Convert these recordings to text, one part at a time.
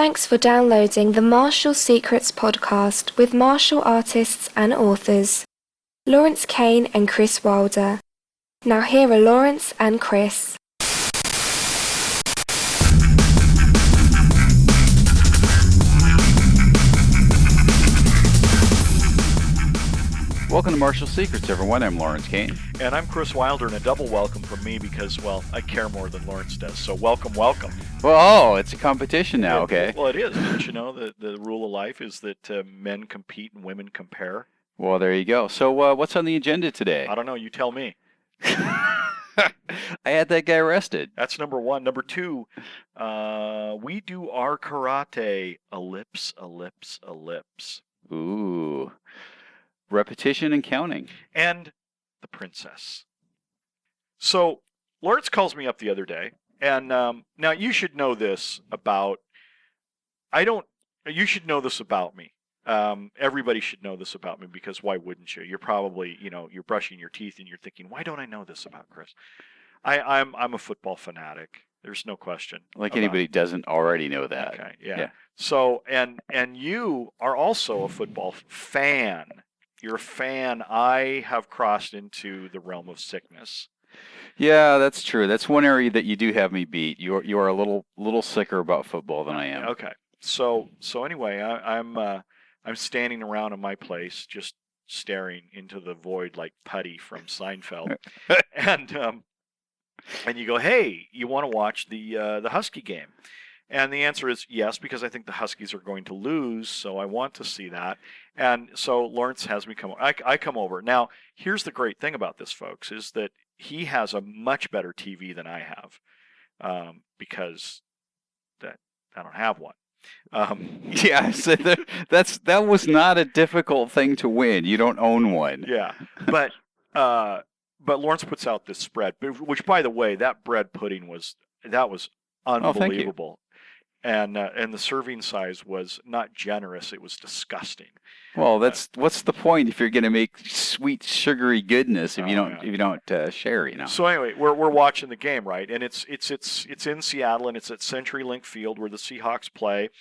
Thanks for downloading the Martial Secrets podcast with martial artists and authors, Lawrence Kane and Kris Wilder. Now here are Lawrence and Kris. Welcome to Martial Secrets, everyone. I'm Lawrence Kane. And I'm Kris Wilder, and a double welcome from me because, well, I care more than Lawrence does. So welcome, welcome. Well, it's a competition now, okay? Well, it is. Didn't you know that the rule of life is that men compete and women compare? Well, there you go. So what's on the agenda today? I don't know. You tell me. I had that guy arrested. That's number one. Number two, we do our karate. Ellipse, ellipse, ellipse. Ooh. Repetition and counting. And the princess. So, Lawrence calls me up the other day, and now you should know this about, you should know this about me. Everybody should know this about me because why wouldn't you? You're probably, you're brushing your teeth and you're thinking, why don't I know this about Kris? I'm a football fanatic. There's no question. Like anybody doesn't already know that. Okay, yeah. So, and you are also a football fan. You're a fan. I have crossed into the realm of sickness. Yeah, that's true. That's one area that you do have me beat. You are a little sicker about football than I am. Okay. So anyway, I'm standing around in my place, just staring into the void like Putty from Seinfeld, and you go, hey, you want to watch the Husky game? And the answer is yes, because I think the Huskies are going to lose, so I want to see that. And so Lawrence has me come over. I come over. Now, here's the great thing about this, folks, is that he has a much better TV than I have, because I don't have one. Yeah, so that was not a difficult thing to win. You don't own one. Yeah, but Lawrence puts out this spread, which, by the way, that bread pudding was unbelievable. And the serving size was not generous; it was disgusting. Well, what's the point if you're going to make sweet, sugary goodness if you don't share, you know? So anyway, we're watching the game, right? And it's in Seattle, and it's at CenturyLink Field where the Seahawks play,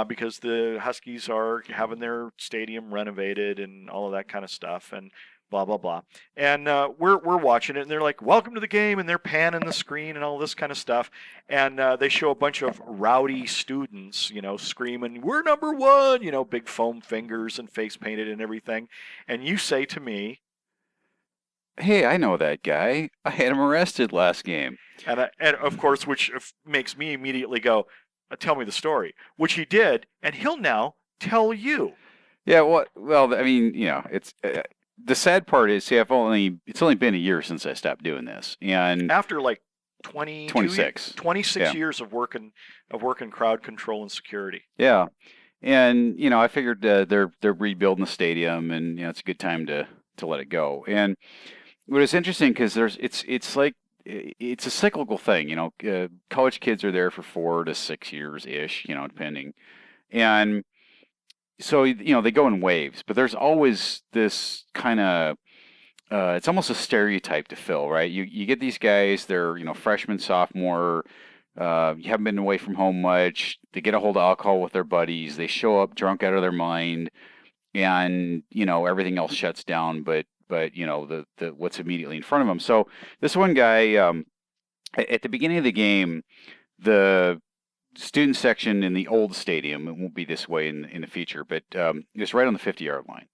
because the Huskies are having their stadium renovated and all of that kind of stuff, and blah blah blah. And we're watching it, and they're like, "Welcome to the game," and they're panning the screen and all this kind of stuff. And they show a bunch of rowdy students, screaming, "We're number one!" Big foam fingers and face painted and everything. And you say to me, "Hey, I know that guy. I had him arrested last game." And of course, which makes me immediately go, "Tell me the story," which he did, and he'll now tell you. Yeah, well, I mean, it's. The sad part is, it's only been a year since I stopped doing this, and after like 26 years of working crowd control and security. Yeah, and I figured they're rebuilding the stadium, and it's a good time to let it go. And what is interesting because it's a cyclical thing. College kids are there for 4 to 6 years ish, depending, and so, they go in waves, but there's always this kind of, it's almost a stereotype to fill, right? You get these guys, they're, freshman, sophomore, you haven't been away from home much, they get a hold of alcohol with their buddies, they show up drunk out of their mind, and, everything else shuts down, but the what's immediately in front of them. So this one guy, at the beginning of the game, the student section in the old stadium, it won't be this way in the future, but it's right on the 50-yard line.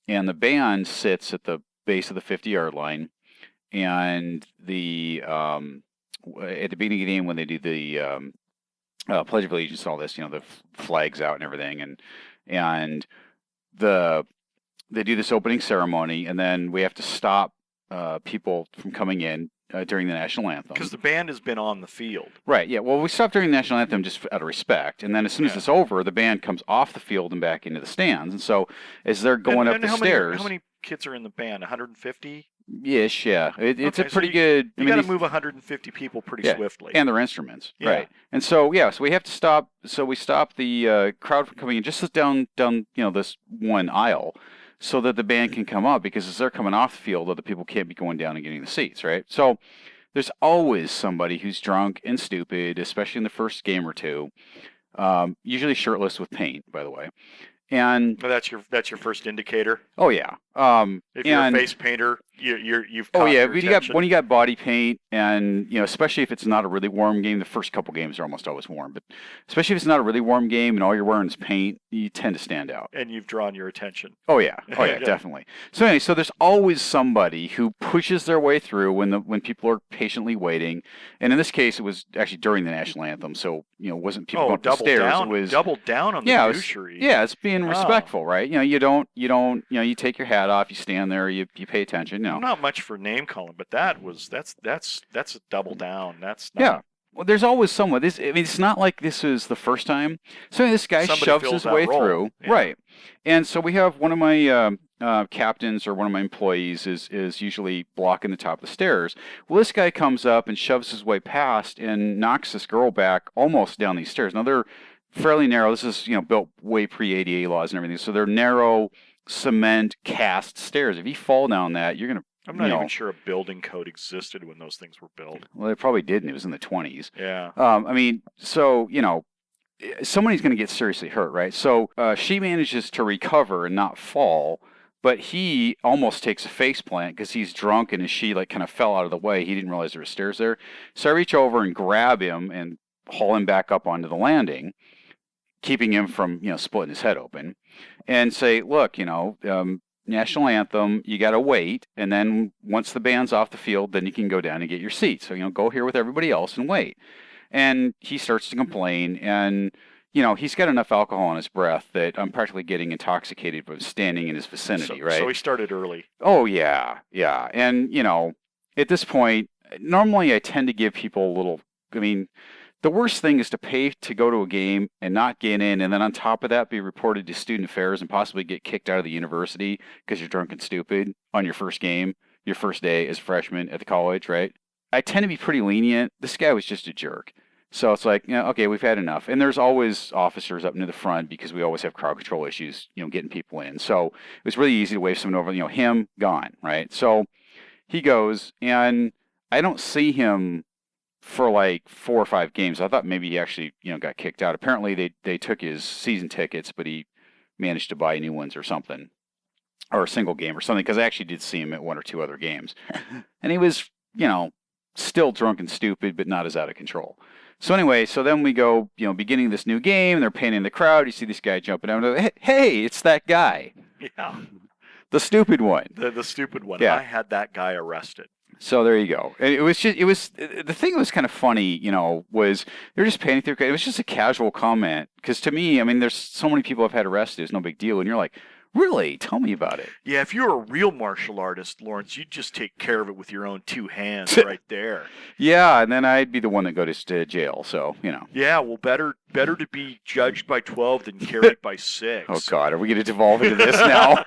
And the band sits at the base of the 50-yard line, and at the beginning of the game when they do the Pledge of Allegiance and all this, the flags out and everything, and they do this opening ceremony, and then we have to stop people from coming in during the national anthem. Because the band has been on the field. Right, yeah. Well, we stopped during the national anthem just out of respect. And then as soon as it's over, the band comes off the field and back into the stands. And so as they're going up the stairs... How many kids are in the band? 150? Ish, yeah. It's a pretty good... You got to move 150 people pretty swiftly. And their instruments, right. And so, so we have to stop... So we stop the crowd from coming in just down this one aisle, so that the band can come up, because as they're coming off the field, other people can't be going down and getting the seats, right? So there's always somebody who's drunk and stupid, especially in the first game or two, usually shirtless with paint, by the way. And Well, that's your first indicator. oh yeah, If you're a and face painter, you've oh caught yeah, your attention. when you got body paint, and especially if it's not a really warm game, the first couple games are almost always warm, but especially if it's not a really warm game and all you're wearing is paint, you tend to stand out. And you've drawn your attention. Oh yeah, Yeah. definitely. So anyway, so there's always somebody who pushes their way through when people are patiently waiting, and in this case, it was actually during the national anthem, so it wasn't people going up the double stairs. down, It was double down on the douchery. it's being respectful, right? You take your hat off, you stand there, you pay attention. I'm not much for name calling, but that's a double down. That's not, yeah. Well, there's always someone. It's not like this is the first time. So this guy Somebody shoves fills his that way role. through, Yeah. right? And so we have one of my captains or one of my employees is usually blocking the top of the stairs. Well, this guy comes up and shoves his way past and knocks this girl back almost down these stairs. Now they're fairly narrow. This is built way pre-ADA laws and everything, so they're narrow cement cast stairs. If you fall down that, you're gonna. I'm not even sure a building code existed when those things were built. Well, they probably didn't. It was in the 20s. Yeah. So somebody's going to get seriously hurt, right? So she manages to recover and not fall, but he almost takes a face plant because he's drunk, and as she kind of fell out of the way, he didn't realize there were stairs there. So I reach over and grab him and haul him back up onto the landing, keeping him from splitting his head open, and say, look, national anthem, you got to wait, and then once the band's off the field, then you can go down and get your seat. So, go here with everybody else and wait. And he starts to complain, and, he's got enough alcohol in his breath that I'm practically getting intoxicated from standing in his vicinity, right? So he started early. Oh, yeah. And, at this point, normally I tend to give people a little, the worst thing is to pay to go to a game and not get in, and then on top of that be reported to student affairs and possibly get kicked out of the university because you're drunk and stupid on your first game, your first day as a freshman at the college, right? I tend to be pretty lenient. This guy was just a jerk. So it's like, okay, we've had enough. And there's always officers up near the front because we always have crowd control issues, getting people in. So it was really easy to wave someone over, him, gone, right? So he goes, and I don't see him for 4 or 5 games. I thought maybe he actually, got kicked out. Apparently they took his season tickets, but he managed to buy new ones or something, or a single game or something, because I actually did see him at 1 or 2 other games. And he was, still drunk and stupid, but not as out of control. So anyway, so then we go, beginning this new game, and they're painting the crowd. You see this guy jumping out. Hey, it's that guy. Yeah. The stupid one. The stupid one. Yeah. I had that guy arrested. So there you go. And the thing that was kind of funny, was they're just painting through. It was just a casual comment. Because to me, there's so many people I've had arrested. It's no big deal. And you're like, really? Tell me about it. Yeah, if you're a real martial artist, Lawrence, you'd just take care of it with your own 2 hands right there. Yeah, and then I'd be the one that goes to jail. So, Yeah, well, better to be judged by 12 than carried by 6. Oh, God. Are we going to devolve into this now?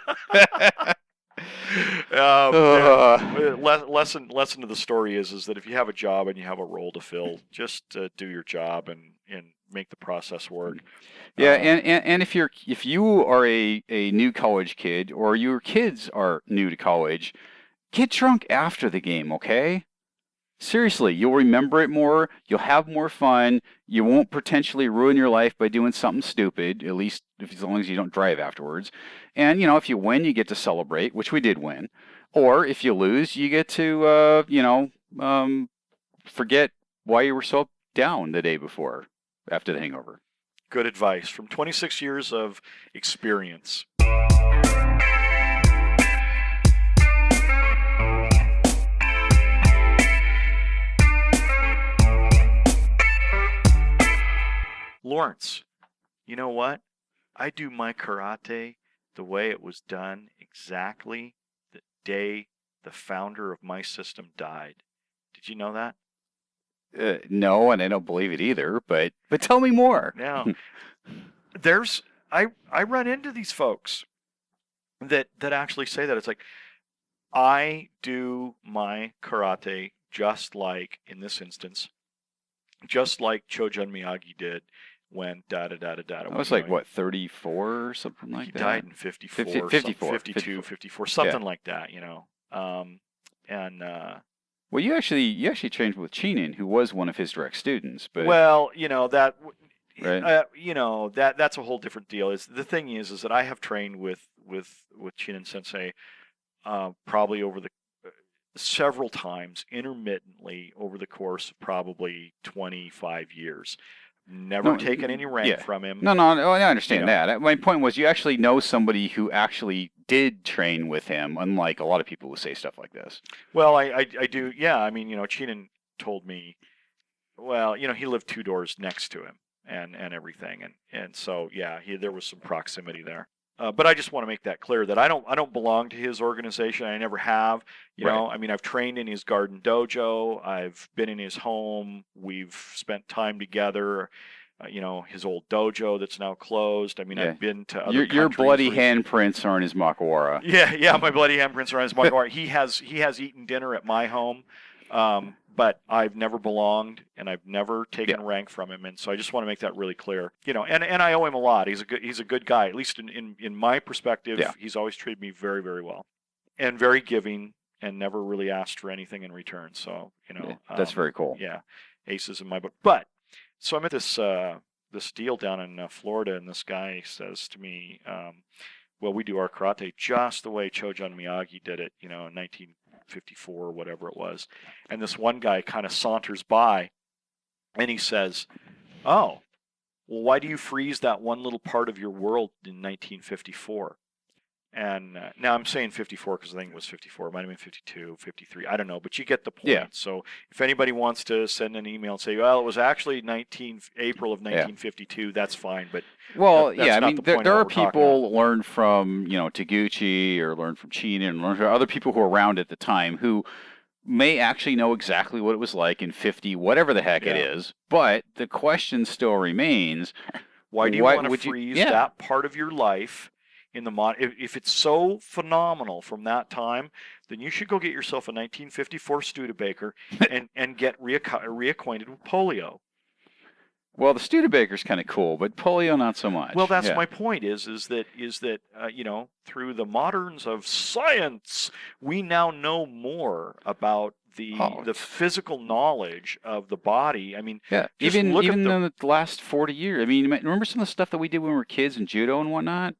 Lesson of the story is that if you have a job and you have a role to fill, just do your job and make the process work. Yeah, and if you are a new college kid, or your kids are new to college, get drunk after the game, okay? Seriously, you'll remember it more, you'll have more fun, you won't potentially ruin your life by doing something stupid, at least as long as you don't drive afterwards. And, if you win, you get to celebrate, which we did win. Or if you lose, you get to, forget why you were so down the day before, after the hangover. Good advice from 26 years of experience. Lawrence, you know what? I do my karate the way it was done exactly the day the founder of my system died. Did you know that? No, and I don't believe it either, but tell me more. Now, I run into these folks that actually say that. It's like, I do my karate just like, in this instance, just like Chojun Miyagi did when da-da-da-da-da. I was like, what, 34 or something like that? He died in 54, 52, 54, something like that, Well, you actually trained with Cheenan, who was one of his direct students. But well, right? You know, that's a whole different deal. The thing is that I have trained with Chinen Sensei probably over the several times intermittently over the course of probably 25 years. Never taken any rank from him. No, I understand that. My point was you actually know somebody who actually did train with him, unlike a lot of people who say stuff like this. Well, I do, yeah. I mean, Chinen told me, well, he lived 2 doors next to him and everything. And so, yeah, there was some proximity there. But I just want to make that clear that I don't belong to his organization. I never have. You know, I mean, I've trained in his garden dojo. I've been in his home. We've spent time together. His old dojo that's now closed. I mean, I've been to other countries. Your bloody handprints are in his makawara. Yeah, my bloody handprints are in his makawara. He has eaten dinner at my home. But I've never belonged, and I've never taken rank from him, and so I just want to make that really clear. And I owe him a lot. He's a good guy, at least in my perspective. Yeah. He's always treated me very, very well, and very giving, and never really asked for anything in return. So that's very cool. Yeah, aces in my book. But so I'm at this deal down in Florida, and this guy says to me, "Well, we do our karate just the way Chojan Miyagi did it, in 1954 or whatever it was." And this one guy kind of saunters by and he says, "Oh, well, why do you freeze that one little part of your world in 1954? And now I'm saying 54 because I think it was 54. It might have been 52, 53. I don't know, but you get the point. Yeah. So if anybody wants to send an email and say, well, it was actually April of 1952, that's fine. But I mean, there are people learn from, Taguchi or learn from Chinen and learn from other people who were around at the time who may actually know exactly what it was like in 50, whatever the heck it is. But the question still remains, why do you want to freeze that part of your life? If it's so phenomenal from that time, then you should go get yourself a 1954 Studebaker and get reacquainted with polio. Well, the Studebaker's kind of cool, but polio not so much. Well, that's my point. Is that through the moderns of science, we now know more about the physical knowledge of the body. I mean, even in the last 40 years. I mean, remember some of the stuff that we did when we were kids in judo and whatnot?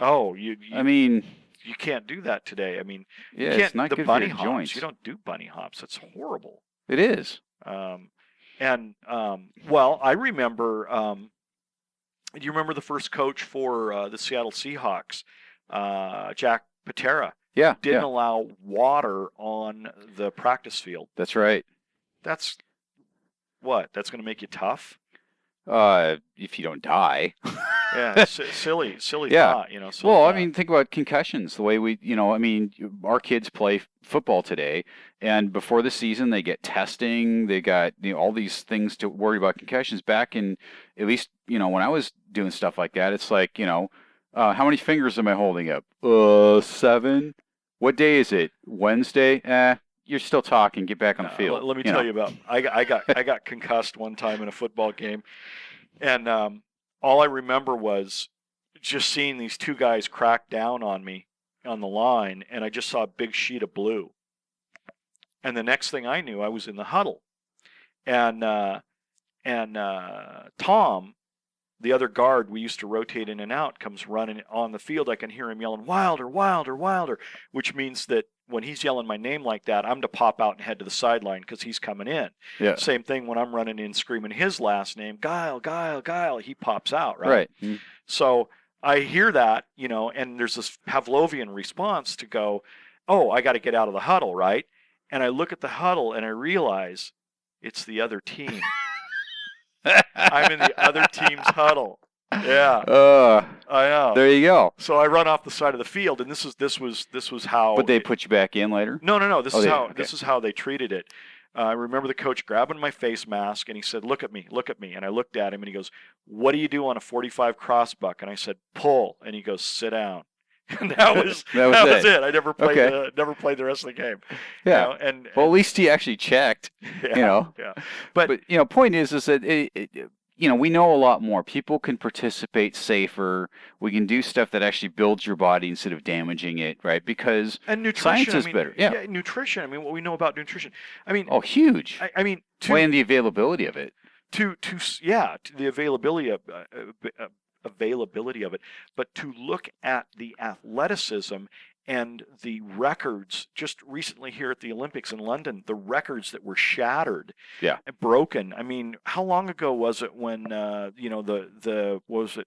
Oh, I mean, you can't do that today. I mean, you it's not good for your joints. You don't do bunny hops. That's horrible. It is. Well, I remember. Do you remember the first coach for the Seattle Seahawks, Jack Patera? Didn't allow water on the practice field. That's right. That's what? That's going to make you tough? If you don't die. Silly thought, I mean, think about concussions. The way our kids play football today, and before the season, they get testing. They got all these things to worry about concussions. Back in, at least, when I was doing stuff like that, it's like, how many fingers am I holding up? 7. What day is it? Wednesday? You're still talking. Get back on the field. Let me tell you about. I got concussed one time in a football game, and all I remember was just seeing these 2 guys crack down on me on the line, and I just saw a big sheet of blue. And the next thing I knew, I was in the huddle, and Tom, the other guard, we used to rotate in and out, comes running on the field. I can hear him yelling, "Wilder, Wilder, Wilder," which means that when he's yelling my name like that, I'm to pop out and head to the sideline because he's coming in. Yeah. Same thing when I'm running in screaming his last name, Guile, Guile, Guile, he pops out, right? Right. Mm-hmm. So I hear that, and there's this Pavlovian response to go, oh, I got to get out of the huddle, right? And I look at the huddle and I realize it's the other team. I'm in the other team's huddle. Yeah. I know. There you go. So I run off the side of the field, and this was how. But they put you back in later? No. This is how they treated it. I remember the coach grabbing my face mask, and he said, "Look at me." And I looked at him, and he goes, "What do you do on a 45 crossbuck?" And I said, "Pull." And he goes, "Sit down." And that was it. I never played the rest of the game. Yeah. Well, at least he actually checked. Yeah. But point is that we know a lot more. People can participate safer. We can do stuff that actually builds your body instead of damaging it, right? Because science is better. Yeah. Nutrition. I mean, what we know about nutrition. I mean, huge. I mean, and the availability of it. to the availability of it, but to look at the athleticism and the records just recently here at the Olympics in London, the records that were shattered, broken. I mean, how long ago was it when what was it?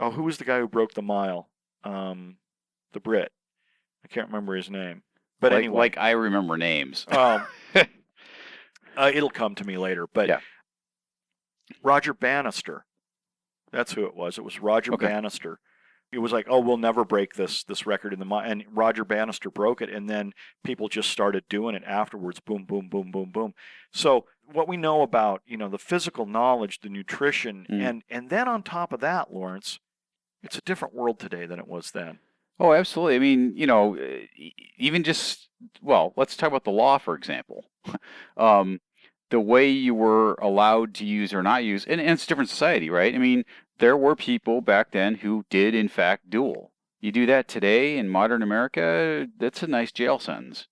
Who was the guy who broke the mile? The Brit. I can't remember his name. But anyway, like I remember names. It'll come to me later. But Roger Bannister. That's who it was. It was Roger Bannister. It was like, we'll never break this record in the mile. And Roger Bannister broke it, and then people just started doing it afterwards. Boom, boom, boom, boom, boom. So what we know about, the physical knowledge, the nutrition, and then on top of that, Lawrence, it's a different world today than it was then. Oh, absolutely. I mean, even just, let's talk about the law, for example. The way you were allowed to use or not use, and it's a different society, right? I mean, there were people back then who did, in fact, duel. You do that today in modern America, that's a nice jail sentence,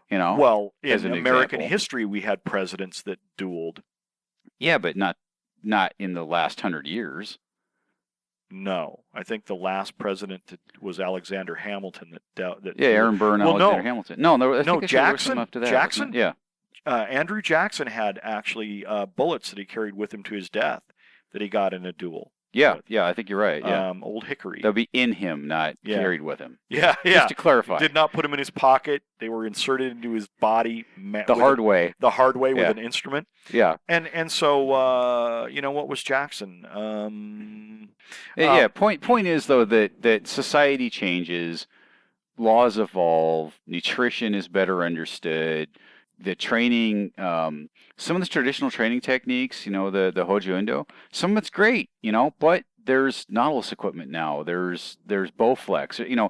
Well, in American example. history, we had presidents that dueled. Yeah, but not in the last 100 years. No, I think the last president was Alexander Hamilton. Aaron Burr and Alexander Hamilton. No, Jackson. Up to that, Jackson. Yeah. Andrew Jackson had actually bullets that he carried with him to his death that he got in a duel. Yeah, I think you're right. Yeah. Old Hickory. They'll be in him, not carried with him. Yeah. Just to clarify. Did not put them in his pocket. They were inserted into his body. The hard way. The hard way with an instrument. Yeah. And so, what was Jackson? Point is, though, that society changes, laws evolve, nutrition is better understood, the training, some of the traditional training techniques, the Hojo Indo, some of it's great, but there's Nautilus equipment now. There's Bowflex,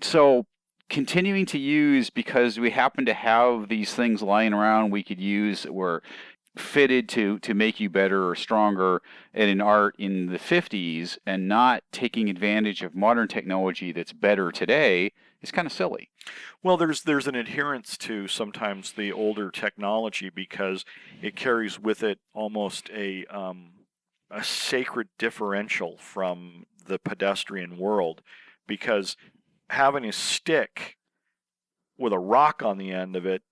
so continuing to use because we happen to have these things lying around we could use that were fitted to make you better or stronger at an art in the 50s and not taking advantage of modern technology that's better today is kind of silly. Well, there's an adherence to sometimes the older technology because it carries with it almost a sacred differential from the pedestrian world, because having a stick with a rock on the end of it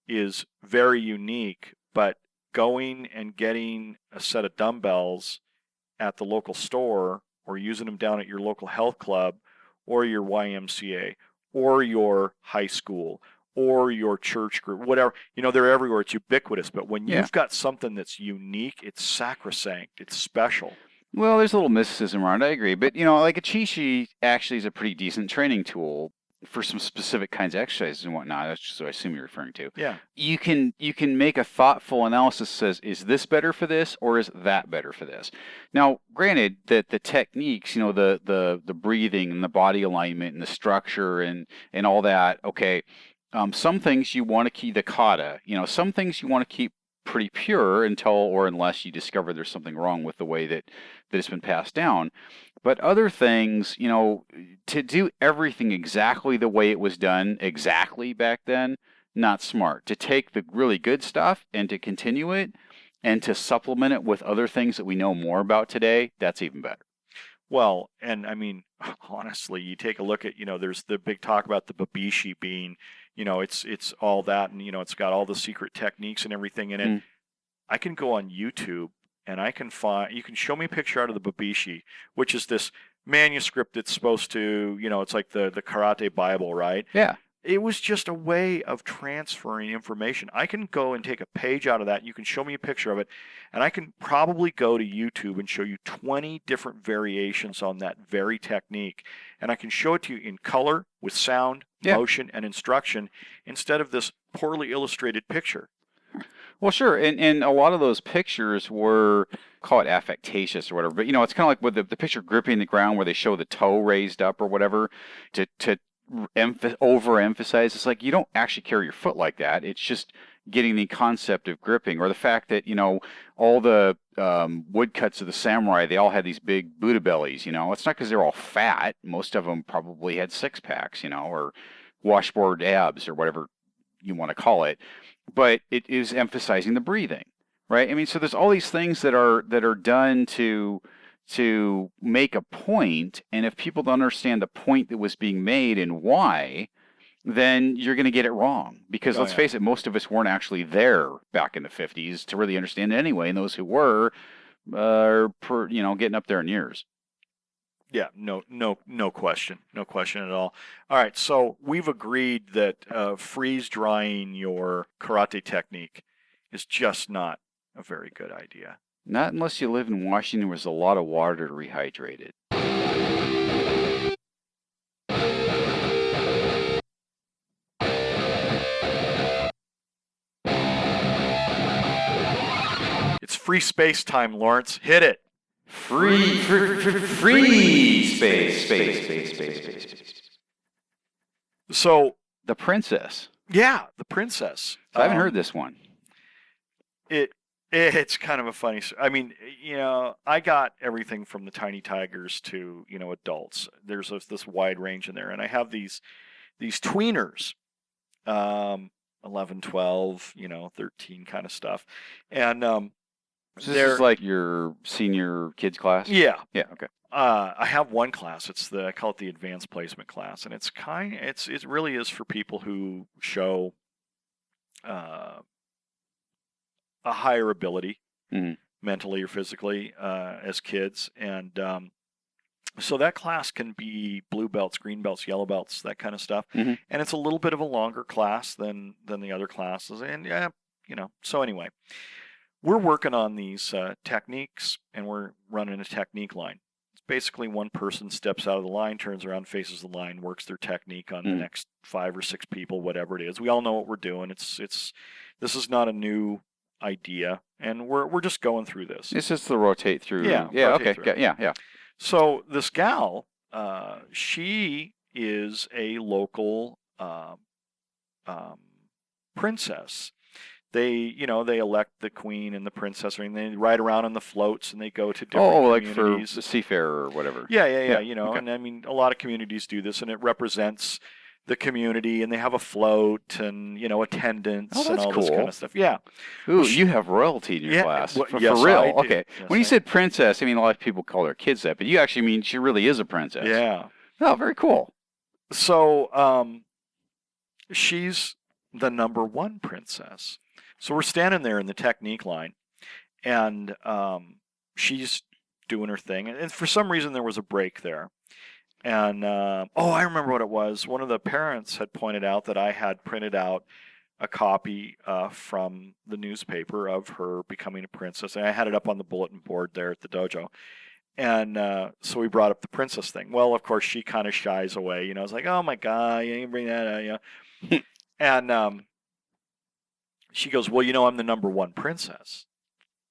is very unique, but going and getting a set of dumbbells at the local store or using them down at your local health club or your YMCA or your high school or your church group, whatever, they're everywhere. It's ubiquitous. But when you've got something that's unique, it's sacrosanct, it's special. Well, there's a little mysticism around it, I agree. But, like a Chi actually is a pretty decent training tool for some specific kinds of exercises and whatnot. That's just what I assume you're referring to. Yeah. You can make a thoughtful analysis that says, is this better for this or is that better for this? Now, granted that the techniques, the breathing and the body alignment and the structure and all that, okay, some things you want to keep the kata, some things you want to keep pretty pure until or unless you discover there's something wrong with the way that it's been passed down. But other things, to do everything exactly the way it was done exactly back then, not smart. To take the really good stuff and to continue it and to supplement it with other things that we know more about today, that's even better. Well, and I mean, honestly, you take a look at, there's the big talk about the babishi being, it's all that, and, it's got all the secret techniques and everything in it. I can go on YouTube and I can find, you can show me a picture out of the babishi, which is this manuscript that's supposed to, it's like the karate Bible, right? Yeah. It was just a way of transferring information. I can go and take a page out of that. You can show me a picture of it, and I can probably go to YouTube and show you 20 different variations on that very technique. And I can show it to you in color, with sound, motion, and instruction, instead of this poorly illustrated picture. Well, sure, and a lot of those pictures were, call it affectatious or whatever, but it's kind of like with the picture gripping the ground where they show the toe raised up or whatever to overemphasize. It's like you don't actually carry your foot like that. It's just getting the concept of gripping, or the fact that all the woodcuts of the samurai, they all had these big Buddha bellies. It's not because they're all fat. Most of them probably had six packs, or washboard abs or whatever you want to call it. But it is emphasizing the breathing, right? I mean, so there's all these things that are done to make a point, and if people don't understand the point that was being made and why, then you're going to get it wrong. Because let's face it, most of us weren't actually there back in the 50s to really understand it anyway, and those who were are getting up there in years. Yeah, no question. No question at all. All right, so we've agreed that freeze drying your karate technique is just not a very good idea. Not unless you live in Washington where there's a lot of water to rehydrate it. It's free space time, Lawrence. Hit it. Free space. So the princess. Yeah, the princess. So I haven't heard this one. It's kind of a funny. I mean, I got everything from the tiny tigers to adults. There's this wide range in there, and I have these tweeners, 11, 12, 13 kind of stuff, and so this is like your senior kids class? Yeah. Yeah, okay. I have one class. I call it the advanced placement class, and it really is for people who show a higher ability, mentally or physically, as kids, and so that class can be blue belts, green belts, yellow belts, that kind of stuff, and it's a little bit of a longer class than the other classes, and so anyway. We're working on these techniques, and we're running a technique line. It's basically one person steps out of the line, turns around, faces the line, works their technique on the next 5 or 6 people, whatever it is. We all know what we're doing. This is not a new idea, and we're just going through this. It's just the rotate through. Yeah. Okay. Through. Yeah. So this gal, she is a local princess. They elect the queen and the princess, and they ride around on the floats, and they go to different communities. Like for the seafair or whatever. Yeah. Okay. And I mean, a lot of communities do this, and it represents the community, and they have a float and attendance and all this kind of stuff. Yeah. Ooh, you have royalty in your class. For real. I do. Okay. Yes, when you said princess, I mean, a lot of people call their kids that, but you actually mean she really is a princess. Yeah. Oh, very cool. So, she's the number 1 princess. So we're standing there in the technique line, and she's doing her thing. And for some reason, there was a break there. And, I remember what it was. One of the parents had pointed out that I had printed out a copy from the newspaper of her becoming a princess. And I had it up on the bulletin board there at the dojo. And so we brought up the princess thing. Well, of course, she kind of shies away. I was like, oh, my God, you ain't bring that out. And she goes, well, I'm the number 1 princess.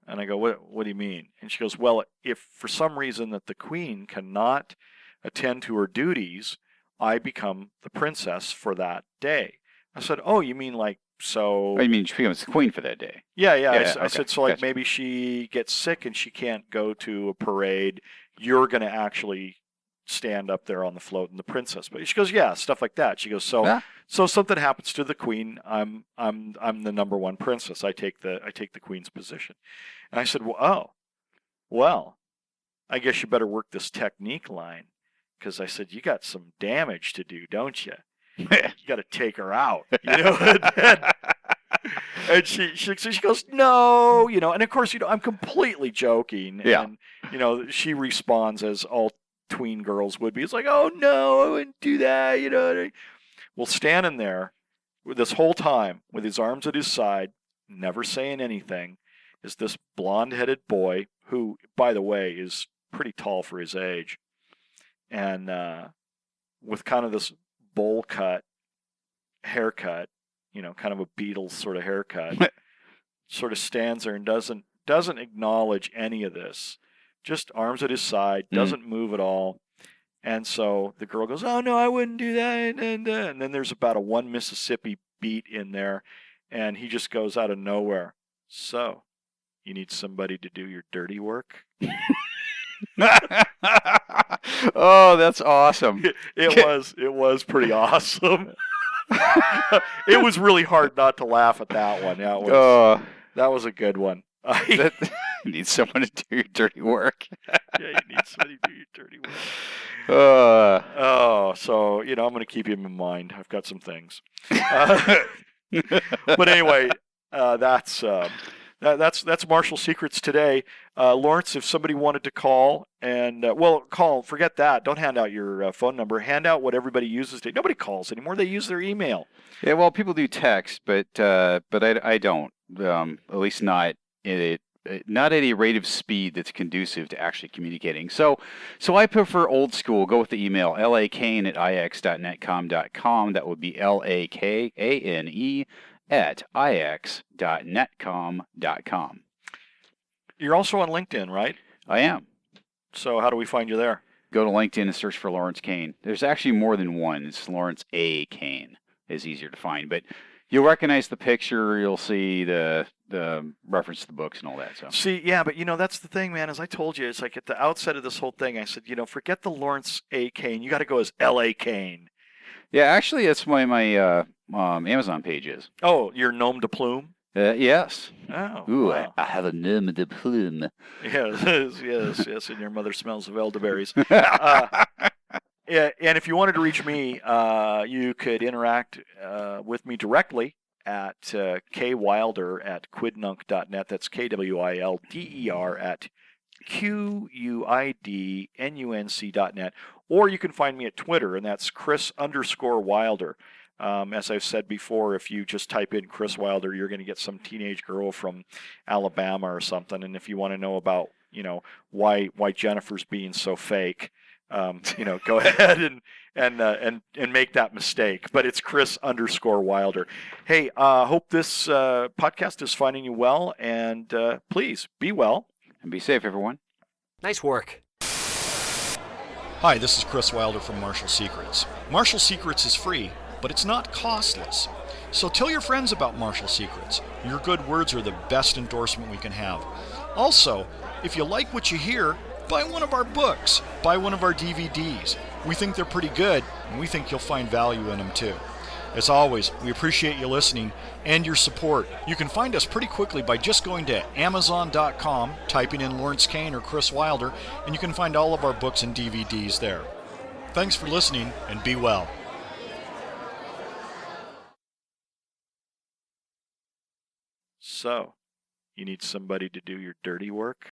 And I go, what do you mean? And she goes, well, if for some reason that the queen cannot attend to her duties, I become the princess for that day. I said, oh, you mean like so? Oh, you mean she becomes the queen for that day? Yeah. I said, so like maybe she gets sick and she can't go to a parade. You're going to actually stand up there on the float and the princess. But she goes, yeah, stuff like that. She goes, so something happens to the queen, I'm the number 1 princess. I take the queen's position. And I said, well, I guess you better work this technique line, because I said, you got some damage to do, don't you? You got to take her out, And she goes, no, and of course, I'm completely joking. Yeah. And, she responds as all tween girls would be. It's like, oh no, I wouldn't do that, Well, standing there this whole time with his arms at his side, never saying anything, is this blonde-headed boy who, by the way, is pretty tall for his age, and with kind of this bowl cut haircut, kind of a Beatles sort of haircut, sort of stands there and doesn't acknowledge any of this. Just arms at his side, doesn't move at all. And so the girl goes, oh, no, I wouldn't do that. And then there's about a 1 Mississippi beat in there, and he just goes out of nowhere. So, you need somebody to do your dirty work? Oh, that's awesome. It was pretty awesome. It was really hard not to laugh at that one. That was a good one. You need someone to do your dirty work. Yeah, you need somebody to do your dirty work. Uh, So I'm going to keep him in mind. I've got some things. But anyway, that's Marshall Secrets today. Lawrence, if somebody wanted to call and call, forget that. Don't hand out your phone number. Hand out what everybody uses today. Nobody calls anymore. They use their email. Yeah, well, people do text, but I don't. At least not not at a rate of speed that's conducive to actually communicating. So I prefer old school. Go with the email lakane@ix.netcom.com. That would be lakane@ix.netcom.com. You're also on LinkedIn, right? I am. So how do we find you there? Go to LinkedIn and search for Lawrence Kane. There's actually more than one. It's Lawrence A. Kane. Is easier to find, but you'll recognize the picture. You'll see the reference to the books and all that. So see, yeah, but that's the thing, man. As I told you, it's like at the outset of this whole thing, I said, forget the Lawrence A. Kane. You got to go as L.A. Kane. Yeah, actually, that's my Amazon page is. Oh, your nom de plume. Yes. Oh. Ooh, wow. I have a nom de plume. Yes, and your mother smells of elderberries. Yeah, and if you wanted to reach me, you could interact with me directly at kwilder@quidnunc.net. That's KWILDER@QUIDNUNC.net. Or you can find me at Twitter, and that's Kris_Wilder. As I've said before, if you just type in Kris Wilder, you're going to get some teenage girl from Alabama or something. And if you want to know about, why Jennifer's being so fake, go ahead and make that mistake. But it's Kris_Wilder. Hey, hope this podcast is finding you well, and please be well and be safe, everyone. Nice work. Hi, this is Kris Wilder from Marshall Secrets. Marshall Secrets is free, but it's not costless. So tell your friends about Marshall Secrets. Your good words are the best endorsement we can have. Also, if you like what you hear, buy one of our books, buy one of our DVDs. We think they're pretty good, and we think you'll find value in them too. As always, we appreciate you listening and your support. You can find us pretty quickly by just going to Amazon.com, typing in Lawrence Kane or Kris Wilder, and you can find all of our books and DVDs there. Thanks for listening, and be well. So, you need somebody to do your dirty work?